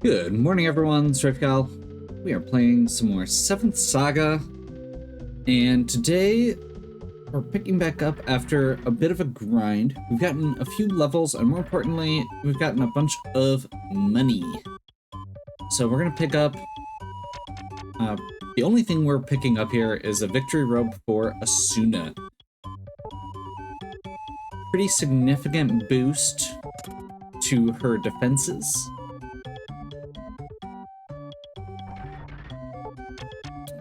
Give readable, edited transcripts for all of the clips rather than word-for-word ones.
Good morning, everyone. Strifegal. We are playing some more 7th Saga, and today we're picking back up after a bit of a grind. We've gotten a few levels, and more importantly, we've gotten a bunch of money. So we're gonna pick up. The only thing we're picking up here is a victory robe for Asuna. Pretty significant boost to her defenses.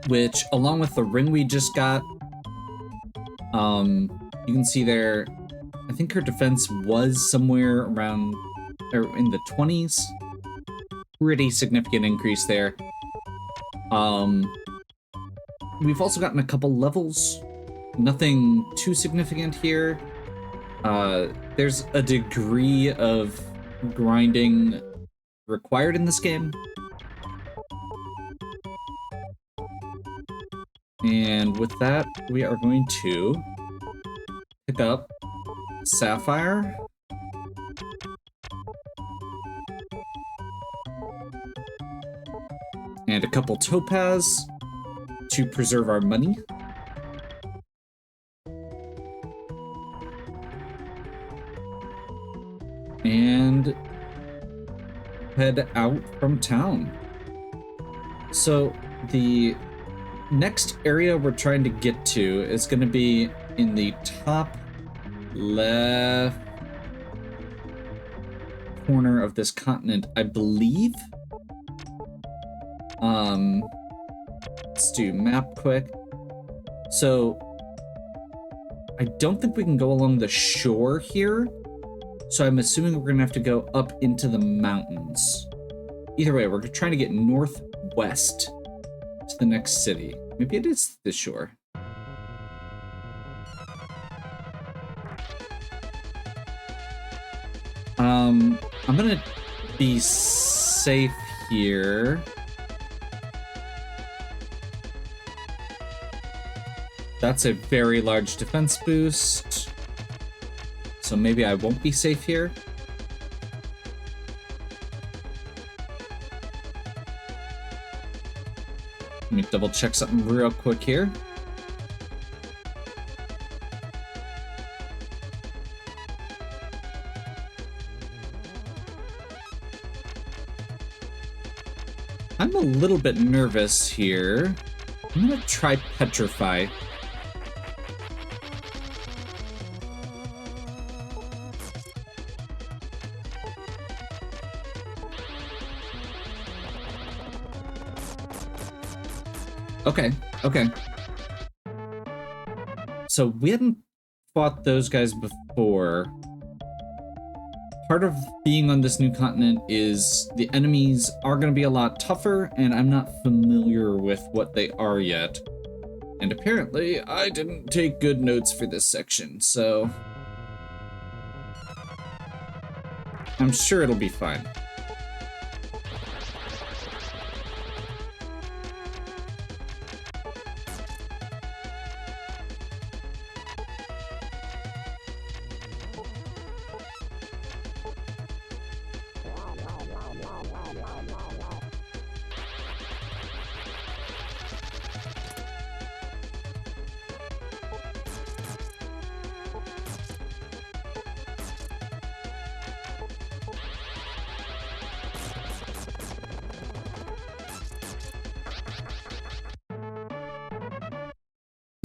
Which, along with the ring we just got, you can see there, I think her defense was somewhere around, or in the 20s. Pretty significant increase there. We've also gotten a couple levels. Nothing too significant here. There's a degree of grinding required in this game. And with that, we are going to pick up Sapphire. And a couple Topaz to preserve our money. And head out from town. So the next area we're trying to get to is going to be in the top left corner of this continent, I believe. Let's do map quick. So I don't think we can go along the shore here, so I'm assuming we're gonna have to go up into the mountains. Either way, we're trying to get northwest to the next city. Maybe it is the shore. I'm gonna be safe here. That's a very large defense boost. So maybe I won't be safe here. Let me double check something real quick here. I'm a little bit nervous here. I'm gonna try Petrify. Okay. So we hadn't fought those guys before. Part of being on this new continent is the enemies are going to be a lot tougher, and I'm not familiar with what they are yet. And apparently, I didn't take good notes for this section, so I'm sure it'll be fine.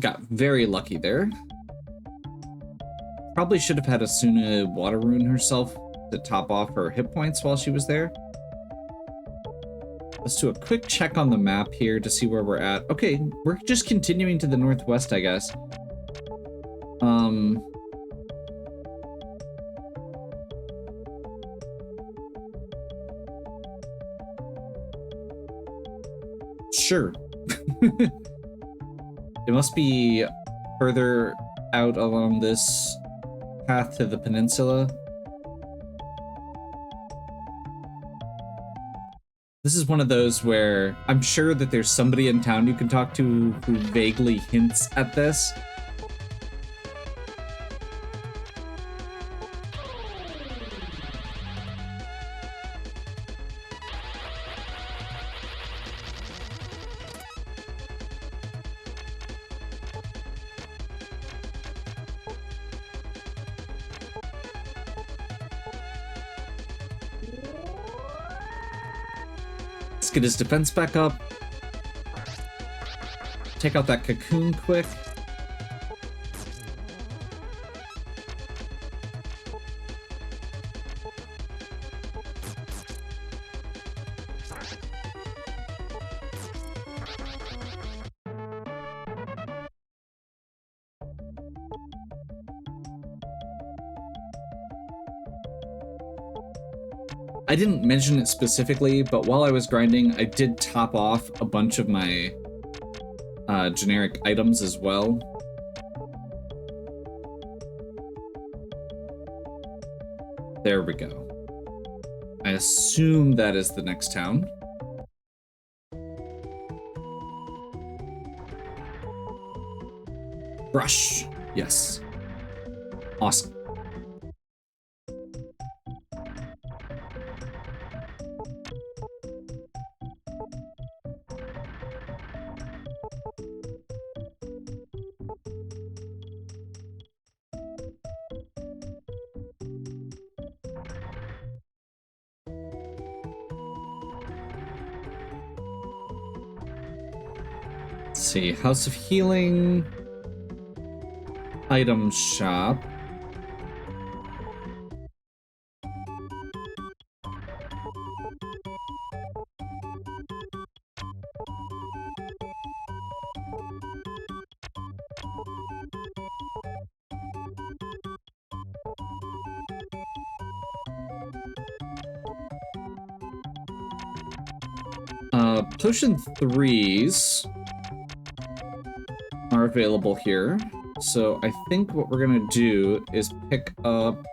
Got very lucky there. Probably should have had Asuna water rune herself to top off her hit points while she was there. Let's do a quick check on the map here to see where we're at. Okay, we're just continuing to the northwest, I guess. Sure. It must be further out along this path to the peninsula. This is one of those where I'm sure that there's somebody in town you can talk to who vaguely hints at this. get his defense back up. Take out that cocoon quick. I didn't mention it specifically, but while I was grinding, I did top off a bunch of my generic items as well. There we go. I assume that is the next town. Brush. Yes. Awesome. Let's see, House of Healing, item shop. Potion 3s are available here. So I think what we're gonna do is pick up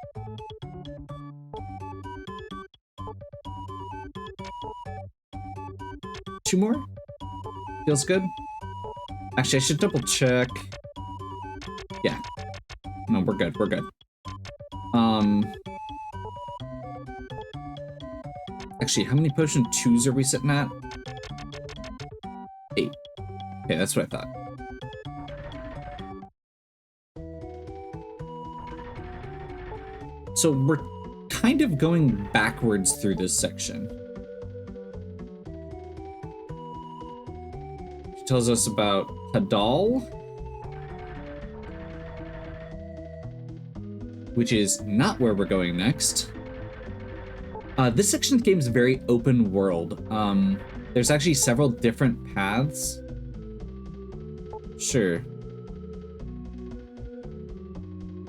two more. Feels good. Actually, I should double check. Yeah. No, we're good. We're good. Actually, how many potion 2s are we sitting at? 8. Okay, that's what I thought. So we're kind of going backwards through this section. She tells us about Hadal, which is not where we're going next. This section of the game is very open world. There's actually several different paths. Sure.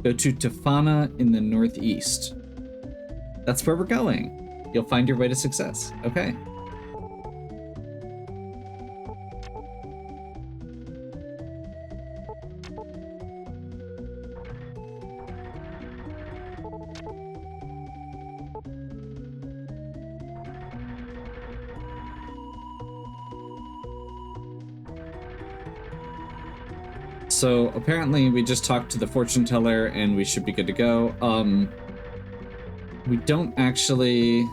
Go to Tafana in the northeast. That's where we're going. You'll find your way to success. Okay. So apparently we just talked to the fortune teller and we should be good to go. We don't actually...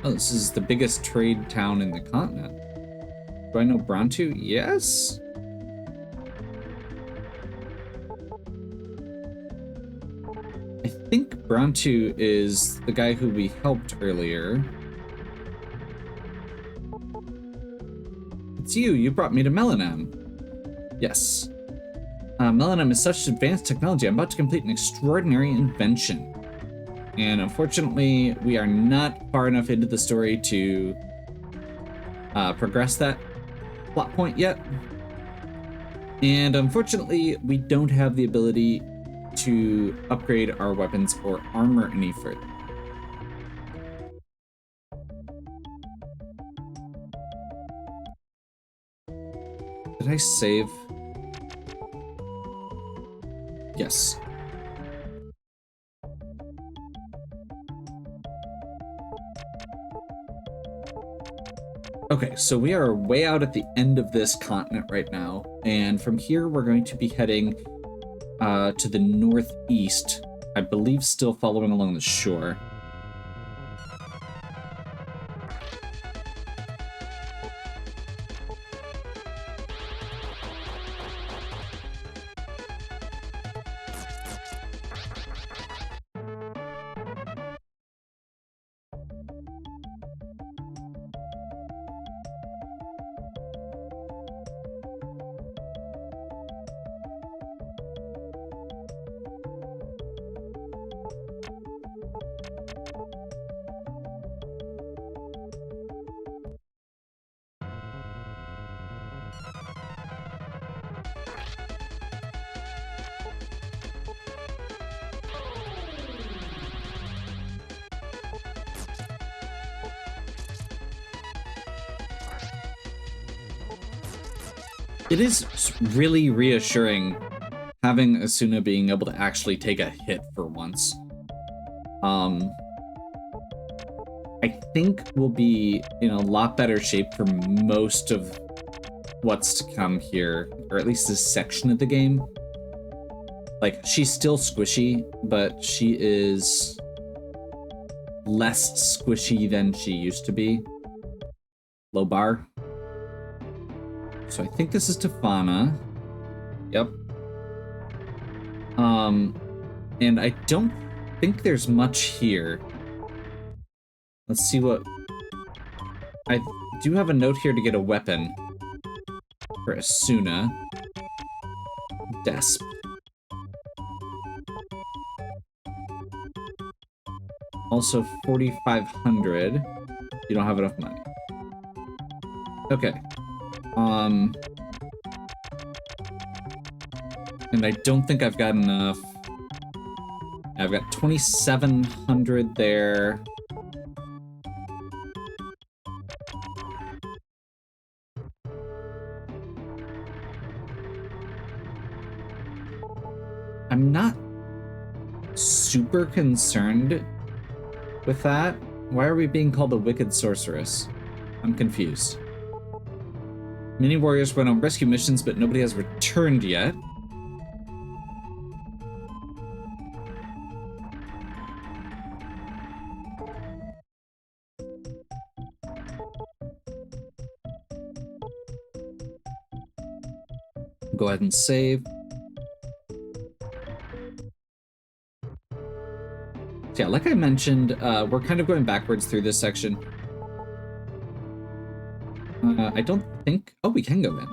Oh, this is the biggest trade town in the continent. Do I know Brontu? Yes? I think Brontu is the guy who we helped earlier. It's you. You brought me to Melanam. Yes. Melanam is such advanced technology. I'm about to complete an extraordinary invention. And unfortunately, we are not far enough into the story to progress that plot point yet. And unfortunately, we don't have the ability to upgrade our weapons or armor any further. Did I save? Yes. Okay, so we are way out at the end of this continent right now, and from here we're going to be heading to the northeast, I believe still following along the shore. It is really reassuring having Asuna being able to actually take a hit for once. I think we'll be in a lot better shape for most of what's to come here, or at least this section of the game. Like, she's still squishy, but she is less squishy than she used to be. Low bar. So I think this is Tefana. Yep. And I don't think there's much here. Let's see what... I do have a note here to get a weapon for Asuna. Desp. Also 4,500. You don't have enough money. Okay. And I don't think I've got enough. I've got 2,700 there. I'm not super concerned with that. Why are we being called a wicked sorceress? I'm confused. Many warriors went on rescue missions, but nobody has returned yet. Go ahead and save. Yeah, like I mentioned, we're kind of going backwards through this section. I don't think... Oh, we can go in.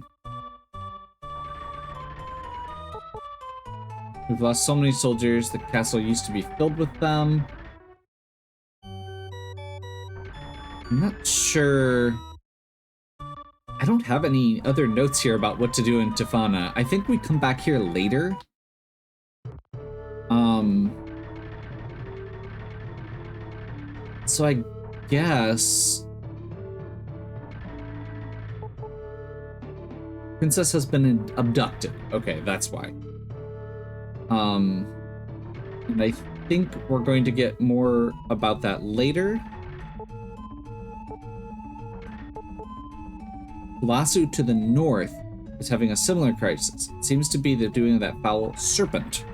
We've lost so many soldiers. The castle used to be filled with them. I'm not sure... I don't have any other notes here about what to do in Tefana. I think we come back here later. So I guess... Princess has been abducted. Okay, that's why. And I think we're going to get more about that later. Lasso to the north is having a similar crisis. It seems to be the doing of that foul serpent.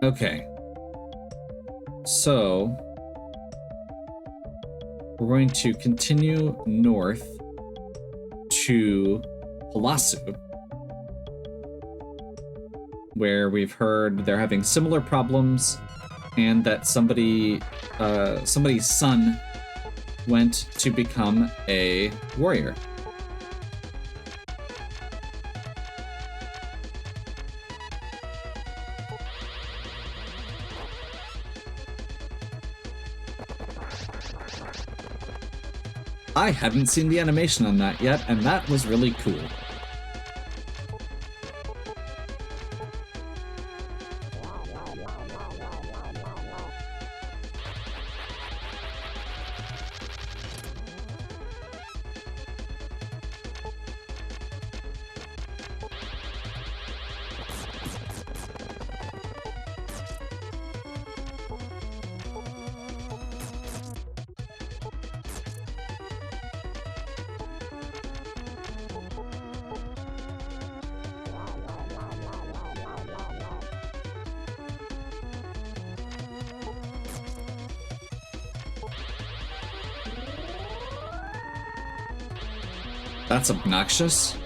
Okay. So we're going to continue north to Palasu, where we've heard they're having similar problems and that somebody's son went to become a warrior. I hadn't seen the animation on that yet, and that was really cool. That's obnoxious.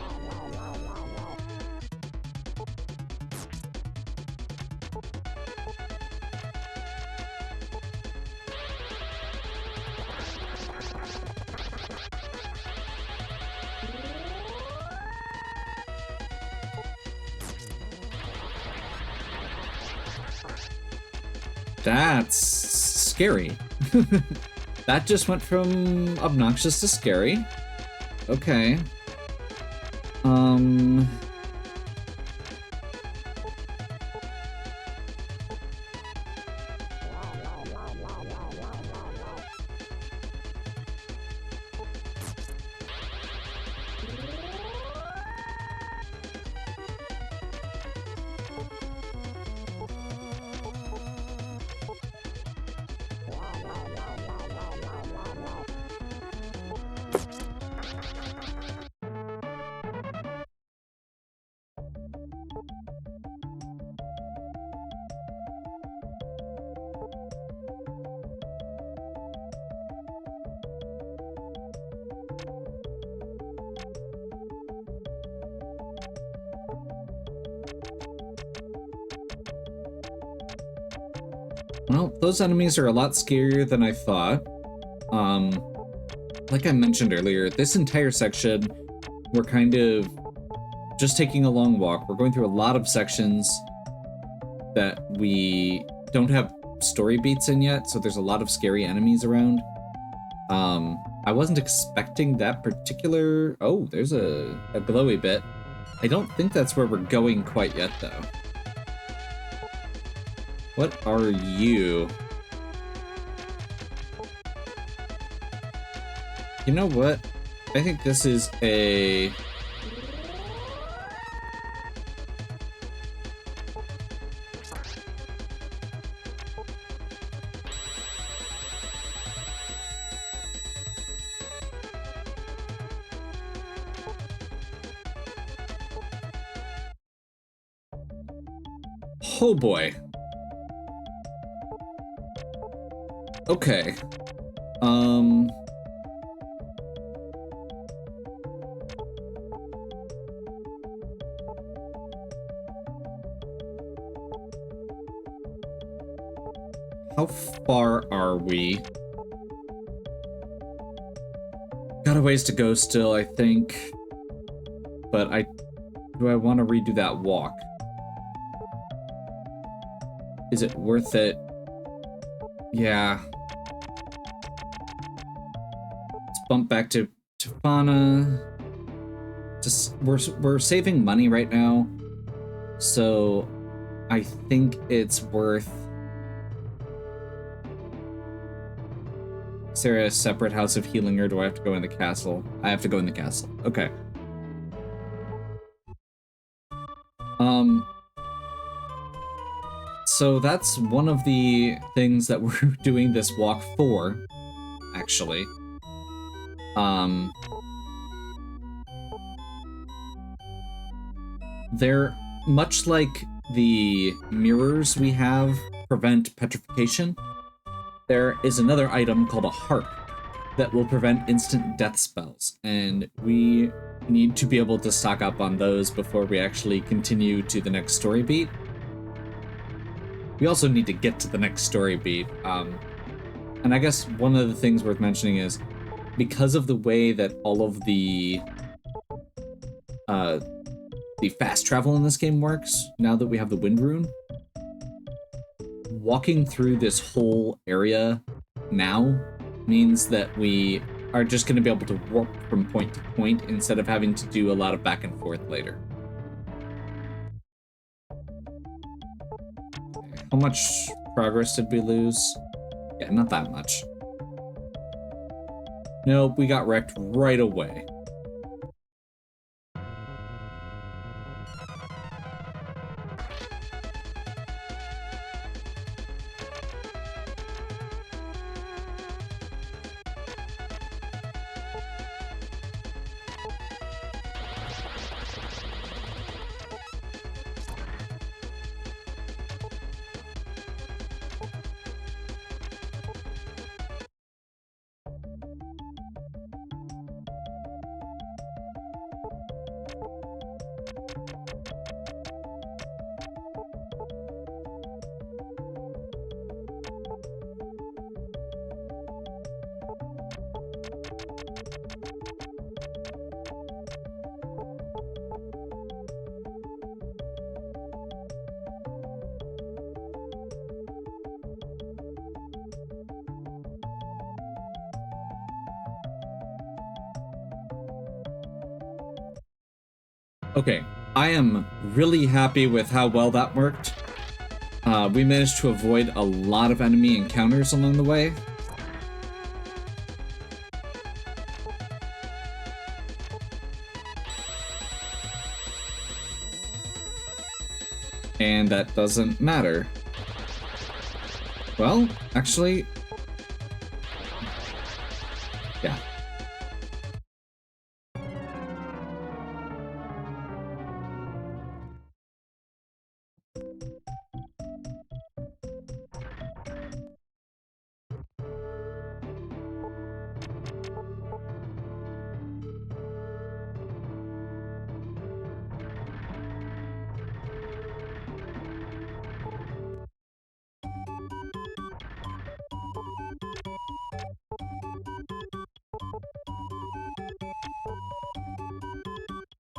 That's scary. That just went from obnoxious to scary. Okay. Well, those enemies are a lot scarier than I thought. Like I mentioned earlier, this entire section, we're kind of just taking a long walk. We're going through a lot of sections that we don't have story beats in yet, so there's a lot of scary enemies around. I wasn't expecting that particular... Oh, there's a glowy bit. I don't think that's where we're going quite yet, though. What are you? You know what? I think this is a... Oh boy. Okay. How far are we? Got a ways to go still, I think. But do I want to redo that walk? Is it worth it? Yeah. Let's bump back to Tafana. Just we're saving money right now, so I think it's worth. Is there a separate house of healing, or do I have to go in the castle? I have to go in the castle. Okay. So that's one of the things that we're doing this walk for, actually. They're much like the mirrors we have prevent petrification. There is another item called a harp that will prevent instant death spells, and we need to be able to stock up on those before we actually continue to the next story beat. We also need to get to the next story beat. And I guess one of the things worth mentioning is, because of the way that all of the fast travel in this game works, now that we have the Wind Rune, walking through this whole area now means that we are just going to be able to warp from point to point instead of having to do a lot of back and forth later. How much progress did we lose? Yeah, not that much. Nope, we got wrecked right away. Okay, I am really happy with how well that worked. We managed to avoid a lot of enemy encounters along the way. And that doesn't matter. Well, actually... yeah.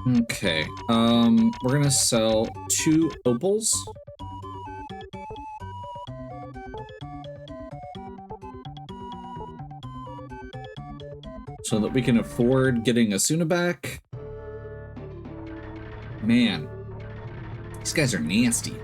Okay, we're gonna sell 2 opals. So that we can afford getting Asuna back. Man, these guys are nasty.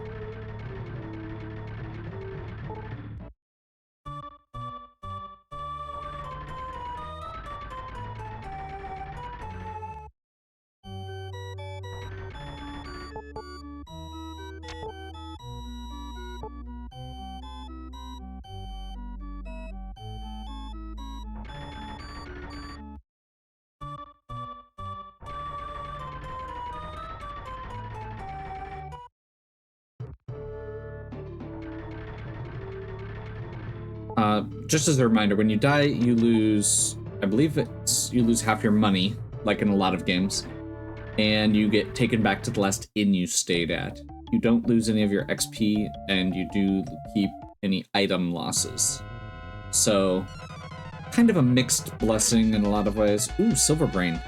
Just as a reminder, when you die, you lose, I believe you lose half your money, like in a lot of games, and you get taken back to the last inn you stayed at. You don't lose any of your XP, and you do keep any item losses. So, kind of a mixed blessing in a lot of ways. Ooh, Silver Brain.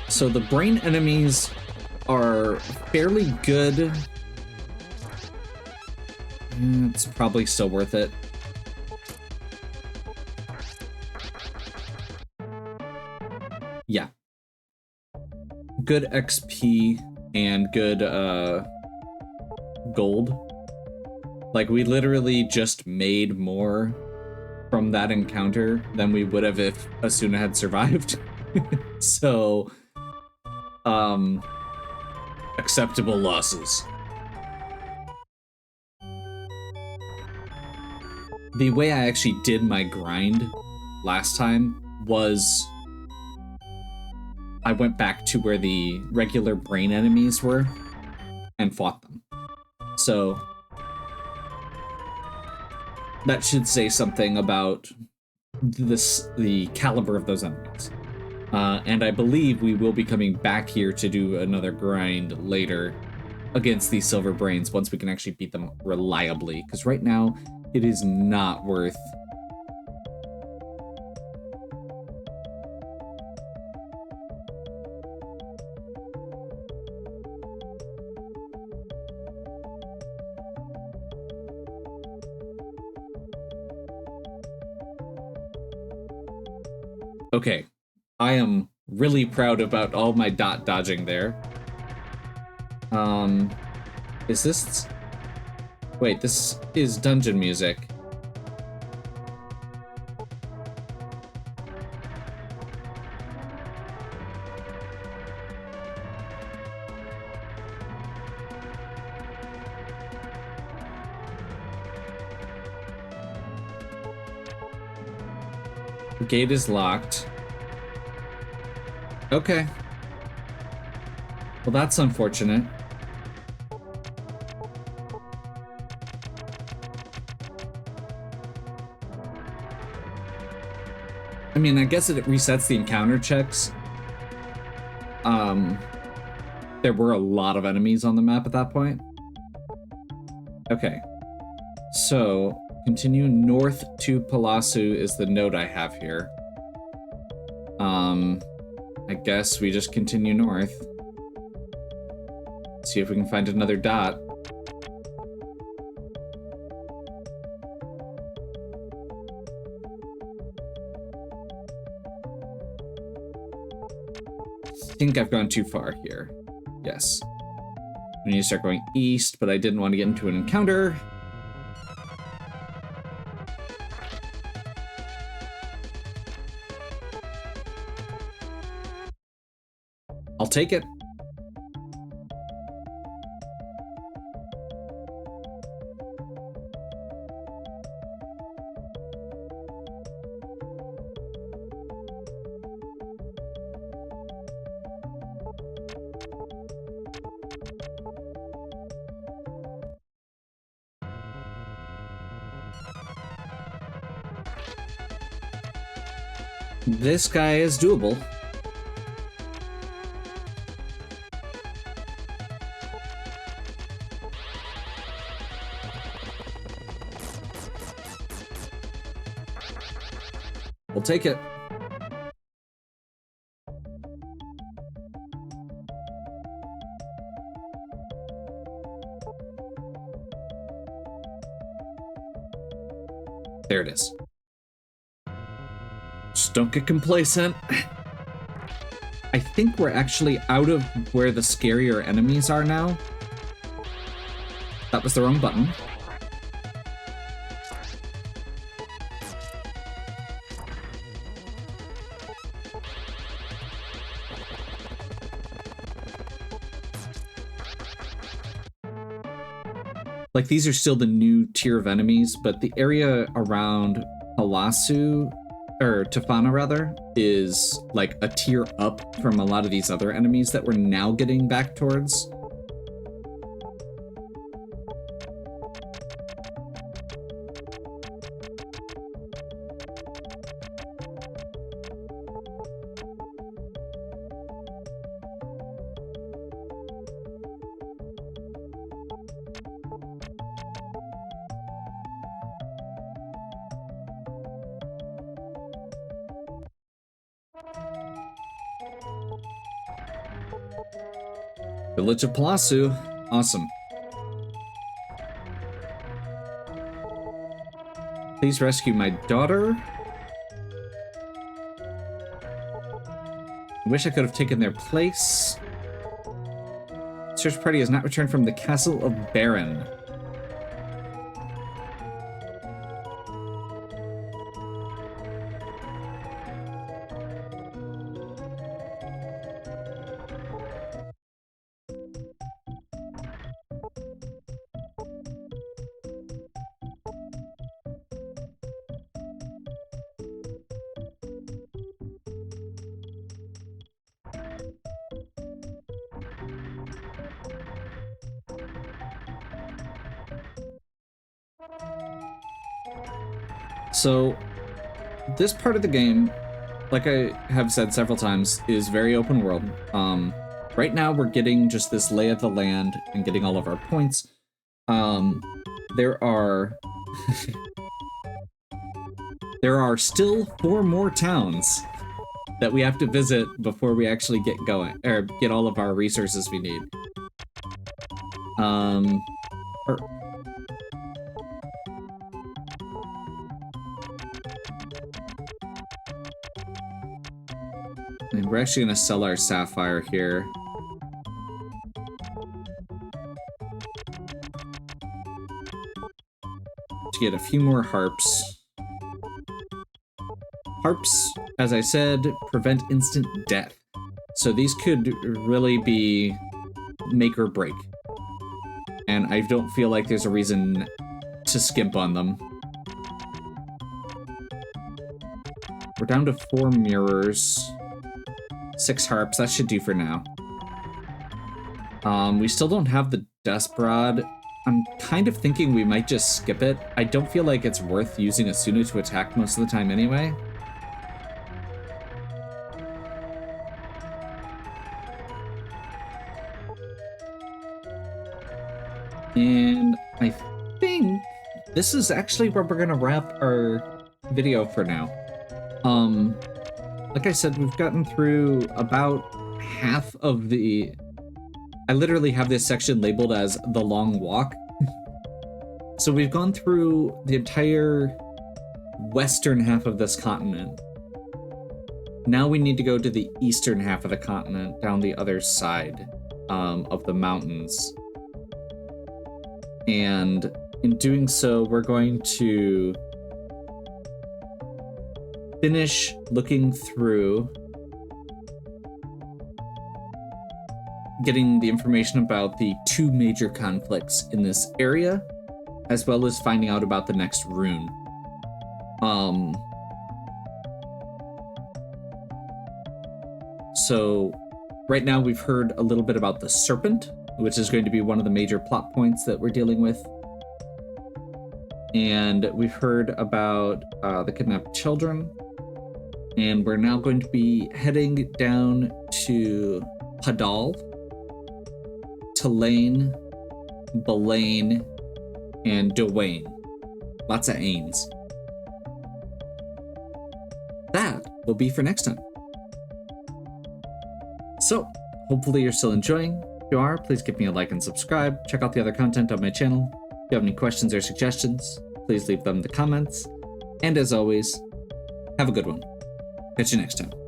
So the brain enemies are fairly good. It's probably still worth it. Yeah. Good XP and good gold. Like, we literally just made more from that encounter than we would have if Asuna had survived. So, acceptable losses. The way I actually did my grind last time was I went back to where the regular brain enemies were and fought them. So that should say something about the caliber of those enemies. And I believe we will be coming back here to do another grind later against these silver brains once we can actually beat them reliably, because right now it is not worth. Okay, I am really proud about all my dot dodging there. Is this... Wait, this is dungeon music. The gate is locked. Okay. Well, that's unfortunate. I mean, I guess it resets the encounter checks. There were a lot of enemies on the map at that point. Okay. So, continue north to Palasu is the note I have here. I guess we just continue north. See if we can find another dot. I think I've gone too far here. Yes. We need to start going east, but I didn't want to get into an encounter. I'll take it. This guy is doable. We'll take it. There it is. Just don't get complacent. I think we're actually out of where the scarier enemies are now. That was the wrong button. Like, these are still the new tier of enemies, but the area around Halasu, or Tafana rather, is like a tier up from a lot of these other enemies that we're now getting back towards. Village of Palasu. Awesome. Please rescue my daughter. I wish I could have taken their place. Search party has not returned from the Castle of Baron. So, this part of the game, like I have said several times, is very open world. Right now we're getting just this lay of the land and getting all of our points. There are there are still 4 more towns that we have to visit before we actually get going, or get all of our resources we need. And we're actually going to sell our sapphire here. To get a few more harps. Harps, as I said, prevent instant death. So these could really be make or break. And I don't feel like there's a reason to skimp on them. We're down to 4 mirrors. 6 harps, that should do for now. We still don't have the Dust Rod. I'm kind of thinking we might just skip it. I don't feel like it's worth using Asuna to attack most of the time anyway. And I think this is actually where we're gonna wrap our video for now. Like I said, we've gotten through about half of the... I literally have this section labeled as the long walk. So we've gone through the entire western half of this continent. Now we need to go to the eastern half of the continent, down the other side of the mountains. And in doing so, we're going to finish looking through getting the information about the 2 major conflicts in this area, as well as finding out about the next rune. So right now we've heard a little bit about the Serpent, which is going to be one of the major plot points that we're dealing with. And we've heard about the kidnapped children. And we're now going to be heading down to Padal, Tulane, Belane, and Dwayne. Lots of Ains. That will be for next time. So, hopefully you're still enjoying. If you are, please give me a like and subscribe. Check out the other content on my channel. If you have any questions or suggestions, please leave them in the comments. And as always, have a good one. Catch you next time.